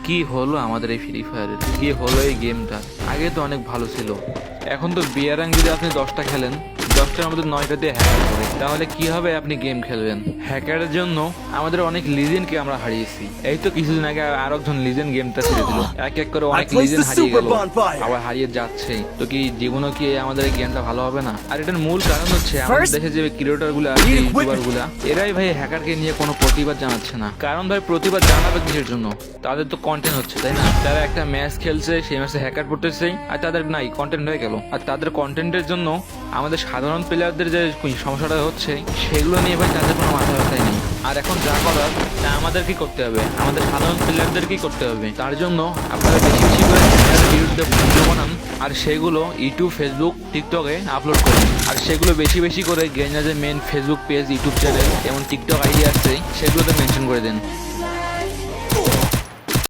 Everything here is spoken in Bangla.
কি হলো আমাদের এই ফ্রি ফায়ারের, কি হলো এই গেমটা? আগে তো অনেক ভালো ছিল, এখন তো বিয়ারাং যদি আপনি 10টা খেলেন, 10টার মধ্যে 9টা দিয়ে হ্যাকার করে, তাহলে কি হবে? আপনি গেম খেলবেন? হ্যাকারের জন্য আমাদের অনেক লিজেন্ডকে আমরা হারিয়েছি। এই তো কিছুদিন আগে আর একজন লিজেন্ড গেমটা ছেড়ে দিল, এক এক করে অনেক লিজেন্ড হারিয়ে গেল, আবার হারিয়ে যাচ্ছে। তো কি জীবনও কি আমাদের এই গেমটা ভালো হবে না? আর এটার মূল কারণ হচ্ছে আমাদের দেশে যে ক্রিয়েটর গুলো আছে, ইউটিউবার গুলা, এরাই ভাই হ্যাকারকে নিয়ে কোনো প্রতিবাদ জানাচ্ছে না। কারণ ভাই প্রতিবাদ জানাবে কিসের জন্য? তাদের তো কন্টেন্ট হচ্ছে, তাই না? তারা একটা ম্যাচ খেলছে, সেই ম্যাচে হ্যাকার পড়তেছে, আর তাদের নাই কন্টেন্ট হয়ে গেল। আর তাদের কন্টেন্টের জন্য আমাদের সাধারণ প্লেয়ারদের যে সমস্যাটা হচ্ছে, সেগুলো নিয়ে ভাই তাদের কোনো মাথা ব্যথাই নেই। আর এখন যা করার তা আমাদের কি করতে হবে? আমাদের সাধারণ প্লেয়ারদের কি করতে হবে? তার জন্য আপনারা বেশি বেশি করে হ্যাকারের বিরুদ্ধে ভিডিও বানান, আর সেগুলো ইউটিউব, ফেসবুক, টিকটকে আপলোড করুন। আর সেগুলো বেশি বেশি করে গেঞ্জাজের main Facebook page, YouTube channel এবং টিকটক আইডি আছে, সেগুলোতে মেনশন করে দেন।